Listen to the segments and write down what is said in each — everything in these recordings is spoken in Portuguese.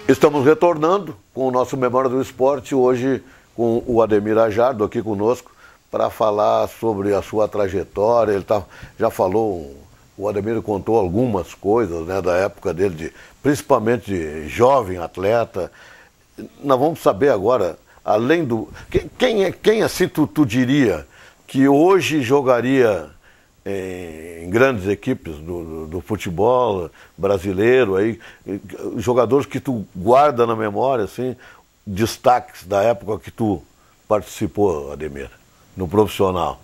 Estamos retornando com o nosso Memória do Esporte, hoje com o Ademir Ajardo aqui conosco, para falar sobre a sua trajetória. Ele já falou, o Ademir contou algumas coisas, né, da época dele, principalmente de jovem atleta. Nós vamos saber agora, além do... Quem assim tu diria que hoje jogaria em grandes equipes do futebol brasileiro, aí, jogadores que tu guarda na memória, assim, destaques da época que tu participou, Ademir, no profissional?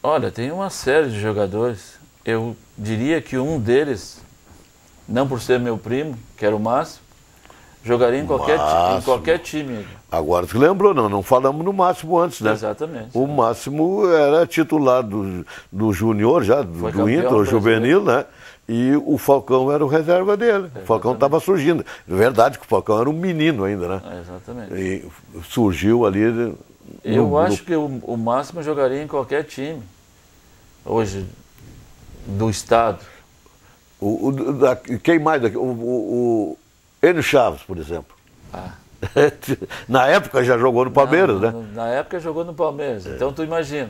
Olha, tem uma série de jogadores. Eu diria que um deles, não por ser meu primo, que era o Márcio, jogaria em qualquer time. Agora tu lembrou, não falamos no Máximo antes, né? Exatamente. O Máximo era titular do Júnior, já, do Inter, o juvenil, né? E o Falcão era o reserva dele. Exatamente. O Falcão estava surgindo. É verdade que o Falcão era um menino ainda, né? Exatamente. E surgiu ali... Eu acho que o Máximo jogaria em qualquer time, hoje, do estado. Quem mais daqui? O Enio Chaves, por exemplo. Na época já jogou no Palmeiras, né? Na época jogou no Palmeiras. Então tu imagina.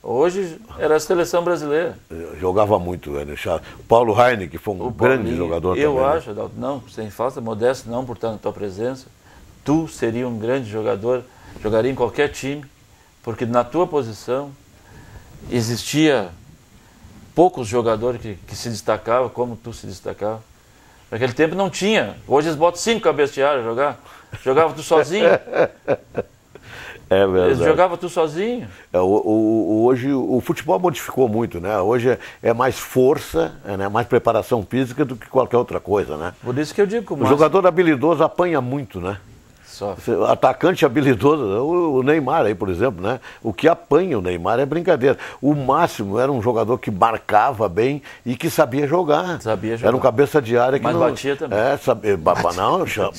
Hoje era a seleção brasileira. Jogava muito, Enio Chaves. Paulo Heine, que foi um grande jogador também. Eu acho, não, sem falsa modéstia, não por estar na tua presença. Tu seria um grande jogador, jogaria em qualquer time, porque na tua posição existia poucos jogadores que se destacavam como tu se destacava. Naquele tempo não tinha. Hoje eles botam 5 cabeças de área a jogar. Jogava tu sozinho. É verdade. Eles jogavam tu sozinho. Hoje o futebol modificou muito, né? Hoje é mais força, né? Mais preparação física do que qualquer outra coisa, né? Por isso que eu digo que o jogador habilidoso apanha muito, né? Atacante habilidoso, o Neymar aí, por exemplo, né? O que apanha o Neymar é brincadeira. O Máximo era um jogador que marcava bem e que sabia jogar. Era um cabeça de área que mas não... batia também.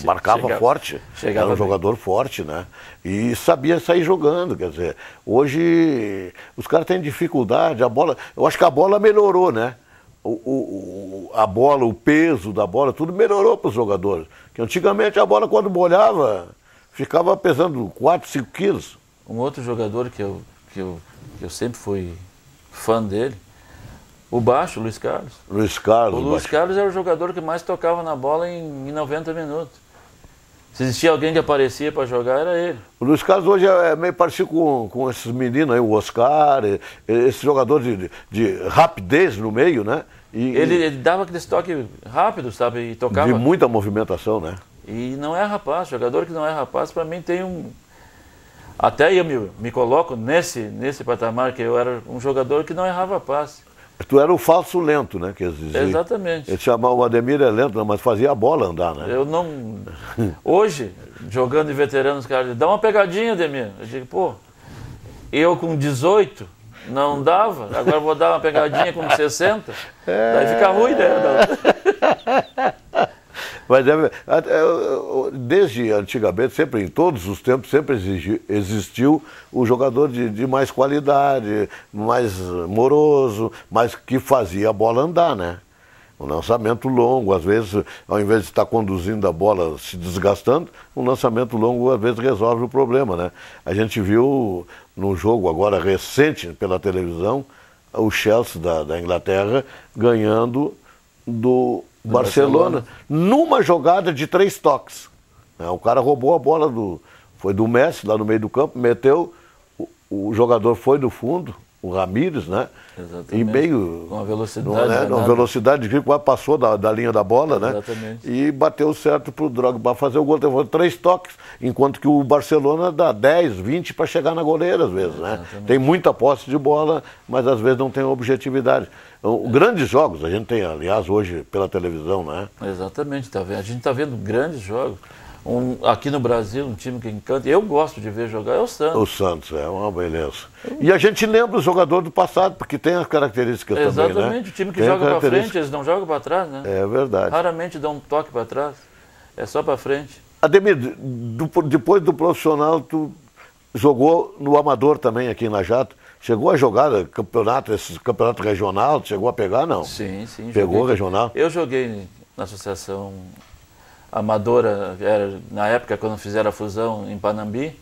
Marcava forte. Era um jogador forte, né? E sabia sair jogando, quer dizer, hoje os caras têm dificuldade, a bola... Eu acho que a bola melhorou, né? A bola, o peso da bola, tudo melhorou para os jogadores. Porque antigamente a bola, quando molhava, ficava pesando 4, 5 quilos. Um outro jogador que eu sempre fui fã dele, o baixo, o Luiz Carlos. Luiz Carlos. O Luiz Carlos era o jogador que mais tocava na bola em 90 minutos. Se existia alguém que aparecia para jogar, era ele. O Luiz Carlos hoje é meio parecido com esses meninos aí, o Oscar, esse jogador de rapidez no meio, né? Ele dava aquele toque rápido, sabe? E tocava. De muita movimentação, né? E não é rapaz. Jogador que não é rapaz, para mim tem um... Até eu me coloco nesse patamar, que eu era um jogador que não errava passe. Tu era o falso lento, né? Que dizia. Exatamente. Ele chamava o Ademir lento, mas fazia a bola andar, né? Eu não... Hoje, jogando de veterano, os caras dizem, dá uma pegadinha, Ademir. Eu digo, pô, eu com 18 não dava, agora vou dar uma pegadinha com 60, daí fica ruim, né? Mas desde antigamente, sempre, em todos os tempos, sempre existiu o jogador de mais qualidade, mais moroso, mas que fazia a bola andar, né? Um lançamento longo, às vezes, ao invés de estar conduzindo a bola se desgastando, um lançamento longo, às vezes, resolve o problema, né? A gente viu no jogo agora recente pela televisão, o Chelsea da Inglaterra ganhando do Barcelona, numa jogada de 3 toques. O cara roubou a bola foi do Messi, lá no meio do campo, meteu, o jogador foi do fundo, o Ramírez, né? Exatamente. E meio... Com uma velocidade. Né? Uma velocidade que passou da linha da bola, né? Exatamente. E bateu certo pro Drogba fazer o gol. Teve 3 toques, enquanto que o Barcelona dá 10, 20 para chegar na goleira, às vezes, né? Tem muita posse de bola, mas às vezes não tem objetividade. Então, grandes jogos, a gente tem, aliás, hoje pela televisão, né? Exatamente, tá vendo? A gente está vendo grandes jogos. Aqui no Brasil, um time que encanta, eu gosto de ver jogar, é o Santos. O Santos, é uma beleza. E a gente lembra o jogador do passado, porque tem as características também, né? Exatamente, o time que joga para frente, eles não jogam para trás, né? É verdade. Raramente dão um toque para trás, é só para frente. Ademir, depois do profissional, tu jogou no amador também aqui em Lajato. Chegou a jogar esse campeonato regional, chegou a pegar, não? Sim. Pegou regional? Eu joguei na associação amadora, era na época quando fizeram a fusão em Panambi,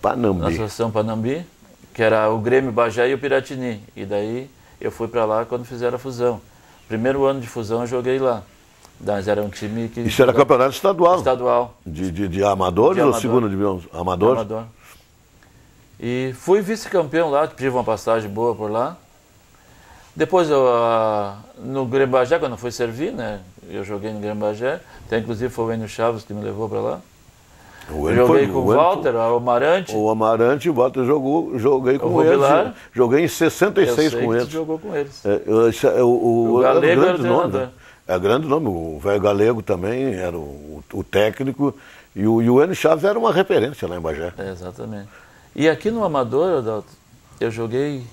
na Associação Panambi, que era o Grêmio Bagé e o Piratini. E daí eu fui para lá quando fizeram a fusão. Primeiro ano de fusão eu joguei lá. Mas era um time que... Isso era campeonato estadual? Estadual. De amadores ou segunda divisão? Amador? Amador. E fui vice-campeão lá, tive uma passagem boa por lá. Depois, no Grêmio Bagé, quando eu fui servir, né? Eu joguei no Grêmio Bagé. Até inclusive foi o Enio Chaves que me levou para lá. Joguei com o Walter, o Amarante. O Amarante, o Walter joguei com eles. Joguei em 66 com eles. Jogou com eles. O Galego era o treinador. É grande nome. O velho Galego também era o técnico. E o Enio Chaves era uma referência lá em Bagé. Exatamente. E aqui no Amador, Adalto, eu joguei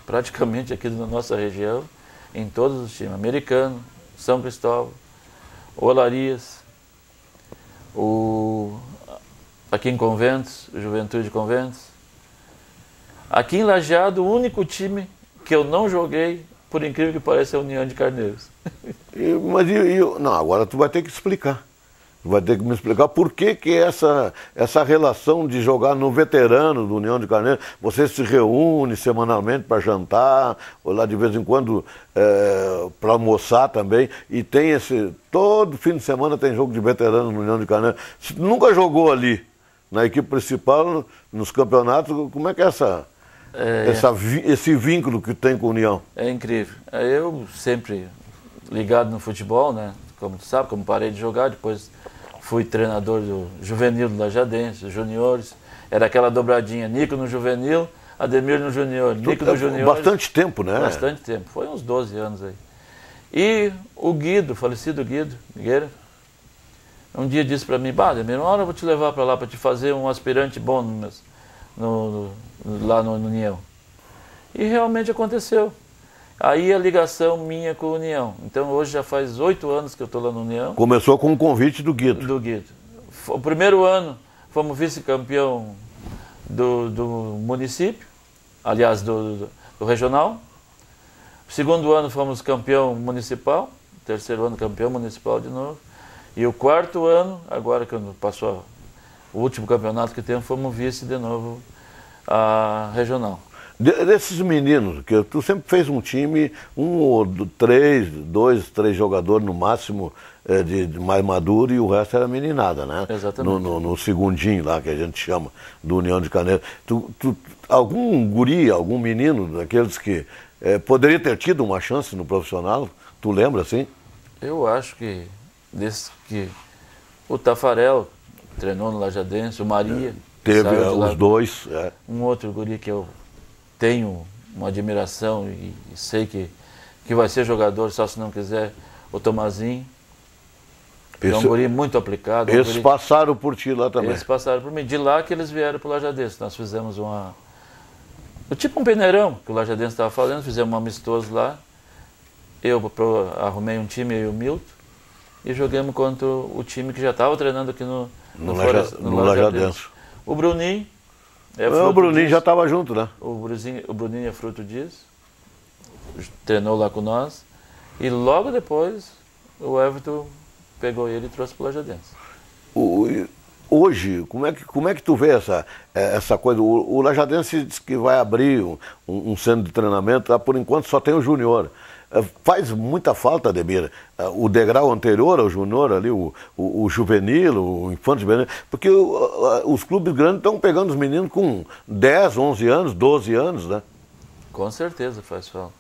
praticamente aqui na nossa região, em todos os times. Americano, São Cristóvão, Olarias, aqui em Conventos, Juventude de Conventos. Aqui em Lajeado, o único time que eu não joguei, por incrível que pareça, é a União de Carneiros. Não, agora tu vai ter que explicar. Vai ter que me explicar por que essa relação de jogar no veterano do União de Carneiro. Você se reúne semanalmente para jantar, ou lá de vez em quando para almoçar também, e tem todo fim de semana tem jogo de veterano no União de Carneiro. Se nunca jogou ali, na equipe principal, nos campeonatos, como é que é esse vínculo que tem com a União? É incrível. Eu sempre ligado no futebol, né? Como tu sabe, como parei de jogar, depois fui treinador do juvenil do Lajadense, juniores. Era aquela dobradinha, Nico no juvenil, Ademir no junior, Nico no junior. Bastante tempo, né? Bastante tempo, foi uns 12 anos aí. E o Guido, falecido Guido Migueira, um dia disse para mim, Ademir, uma hora eu vou te levar para lá para te fazer um aspirante bom lá no União. E realmente aconteceu. Aí a ligação minha com a União. Então hoje já faz 8 anos que eu estou lá na União. Começou com o convite do Guido. Do Guido. O primeiro ano fomos vice-campeão do município, aliás, do regional. O segundo ano fomos campeão municipal. O terceiro ano campeão municipal de novo. E o quarto ano, agora que passou o último campeonato que temos, fomos vice de novo a regional. Desses meninos, que tu sempre fez um time, dois, três jogadores no máximo de mais maduro e o resto era meninada, né? Exatamente. No segundinho lá, que a gente chama, do União de Carneiro. Algum guri, algum menino daqueles que poderia ter tido uma chance no profissional, tu lembra assim? Eu acho que, o Tafarel treinou no Lajadense, o Maria. Teve os dois. Um outro guri que eu tenho uma admiração e sei que vai ser jogador, só se não quiser, o Tomazinho. É um guri muito aplicado. Eles passaram por ti lá também. Eles passaram por mim. De lá que eles vieram para o Lajadense. Nós fizemos tipo um peneirão que o Lajadense estava fazendo, fizemos um amistoso lá. Eu arrumei um time, eu e o Milton, e jogamos contra o time que já estava treinando aqui no Lajadense. O Bruninho. O Bruninho já estava junto, né? O Bruninho é fruto disso. Treinou lá com nós. E logo depois o Everton pegou ele e trouxe para o Lajadense. Hoje, como é que tu vê essa coisa? O Lajadense diz que vai abrir um centro de treinamento, por enquanto só tem o júnior. Faz muita falta, Ademir, o degrau anterior ao júnior ali, o juvenil, o infanto juvenil, porque os clubes grandes estão pegando os meninos com 10, 11 anos, 12 anos, né? Com certeza faz falta.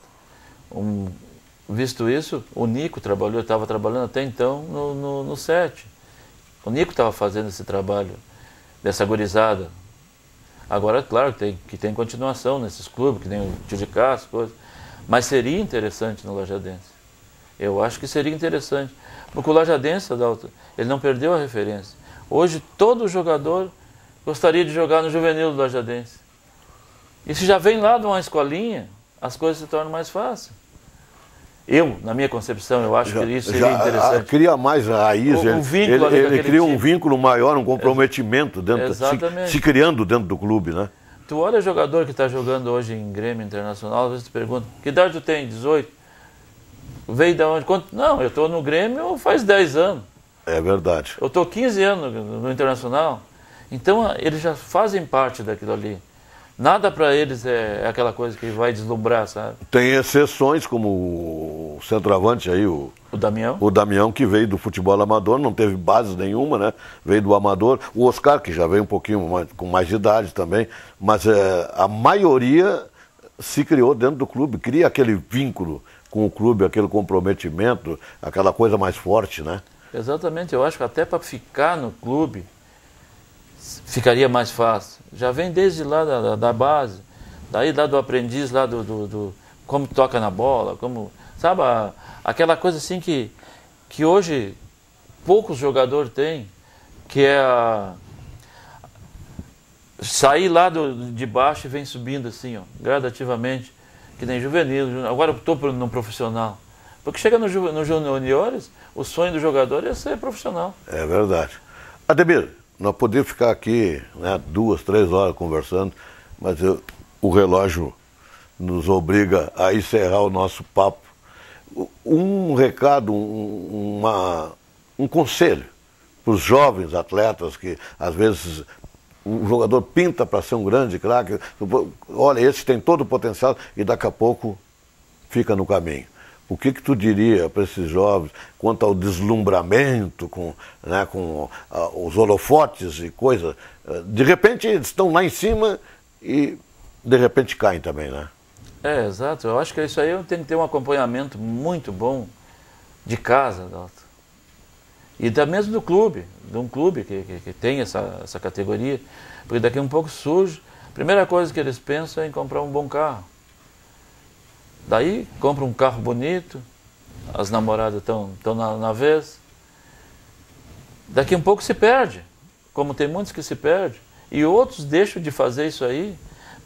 Visto isso, o Nico estava trabalhando até então no 7. O Nico estava fazendo esse trabalho dessa gurizada. Agora, claro, que tem continuação nesses clubes, que nem o Tio de Castro, coisas. Mas seria interessante no Lajadense. Eu acho que seria interessante. Porque o Lajadense, Adalto, ele não perdeu a referência. Hoje, todo jogador gostaria de jogar no juvenil do Lajadense. E se já vem lá de uma escolinha, as coisas se tornam mais fáceis. Na minha concepção, eu acho que isso seria interessante. Cria mais raiz, ele cria um vínculo maior, um comprometimento dentro, se criando dentro do clube, né? Tu olha jogador que está jogando hoje em Grêmio Internacional, às vezes tu pergunta, que idade tu tem? 18? Veio de onde? Não, eu estou no Grêmio faz 10 anos. É verdade. Eu estou 15 anos no Internacional, então eles já fazem parte daquilo ali. Nada para eles é aquela coisa que vai deslumbrar, sabe? Tem exceções, como o centroavante aí, o Damião. O Damião, que veio do futebol amador, não teve base nenhuma, né? Veio do amador. O Oscar, que já veio um pouquinho com mais de idade também. Mas a maioria se criou dentro do clube, cria aquele vínculo com o clube, aquele comprometimento, aquela coisa mais forte, né? Exatamente, eu acho que até para ficar no clube ficaria mais fácil. Já vem desde lá da base, daí lá do aprendiz, lá do como toca na bola, como, sabe, aquela coisa assim que hoje poucos jogadores têm, que é sair lá de baixo e vem subindo assim, ó, gradativamente, que nem juvenil. Agora eu estou no profissional. Porque chega nos juniores, o sonho do jogador é ser profissional. É verdade. Ademir, nós podíamos ficar aqui, né, 2, 3 horas conversando, mas o relógio nos obriga a encerrar o nosso papo. Um recado, um conselho para os jovens atletas que às vezes um jogador pinta para ser um grande craque, olha, esse tem todo o potencial e daqui a pouco fica no caminho. O que tu diria para esses jovens quanto ao deslumbramento com os holofotes e coisas? De repente eles estão lá em cima e de repente caem também, né? É, exato. Eu acho que isso aí tem que ter um acompanhamento muito bom de casa, Dalton. E da mesmo do clube, de um clube que tem essa categoria, porque daqui a um pouco surge, a primeira coisa que eles pensam é em comprar um bom carro. Daí compra um carro bonito, as namoradas estão na vez. Daqui a um pouco se perde, como tem muitos que se perdem. E outros deixam de fazer isso aí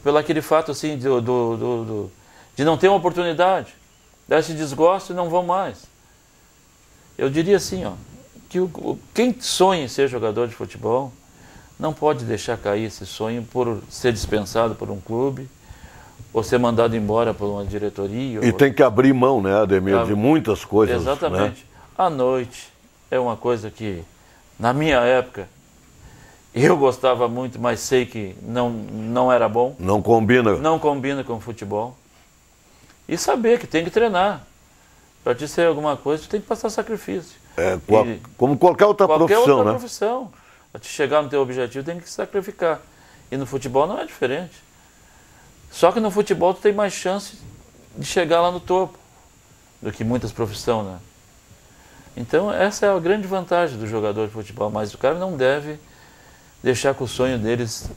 pelo aquele fato assim de não ter uma oportunidade. Daí se desgostam e não vão mais. Eu diria assim, ó, que quem sonha em ser jogador de futebol não pode deixar cair esse sonho por ser dispensado por um clube ou ser mandado embora por uma diretoria. E tem que abrir mão, né, Ademir, de muitas coisas. Exatamente. Né? A noite é uma coisa que, na minha época, eu gostava muito, mas sei que não era bom. Não combina. Não combina com o futebol. E saber que tem que treinar. Para te ser alguma coisa, tu tem que passar sacrifício. Como qualquer outra profissão, né? Profissão. Para te chegar no teu objetivo, tem que se sacrificar. E no futebol não é diferente. Só que no futebol tu tem mais chance de chegar lá no topo do que muitas profissões, né? Então essa é a grande vantagem do jogador de futebol, mas o cara não deve deixar que o sonho deles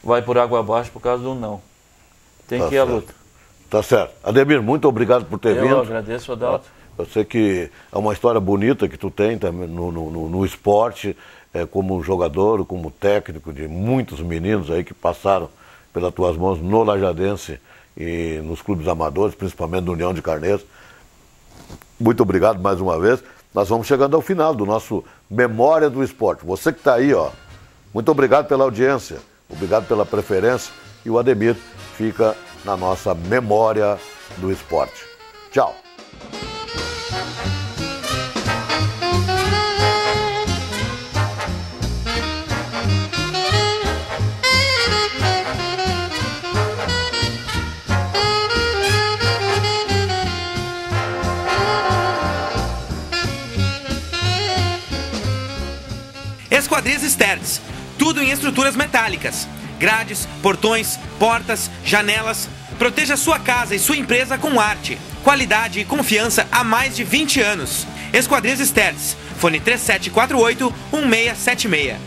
vai por água abaixo por causa do não. Tem que ir à luta. Tá certo. Ademir, muito obrigado por ter vindo. Eu agradeço, Adalto. Eu sei que é uma história bonita que tu tem também no esporte, como jogador, como técnico de muitos meninos aí que passaram pelas tuas mãos no Lajadense e nos clubes amadores, principalmente no União de Carneiros. Muito obrigado mais uma vez. Nós vamos chegando ao final do nosso Memória do Esporte. Você que está aí, ó, muito obrigado pela audiência, obrigado pela preferência, e o Ademir fica na nossa Memória do Esporte. Tchau. Esquadrias Stertz, tudo em estruturas metálicas, grades, portões, portas, janelas. Proteja sua casa e sua empresa com arte, qualidade e confiança há mais de 20 anos. Esquadrias Stertz, fone 3748-1676.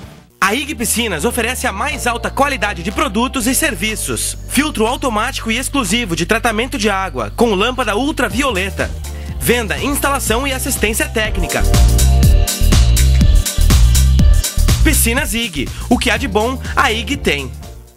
A IG Piscinas oferece a mais alta qualidade de produtos e serviços. Filtro automático e exclusivo de tratamento de água com lâmpada ultravioleta. Venda, instalação e assistência técnica. Piscinas IG, o que há de bom, a IG tem.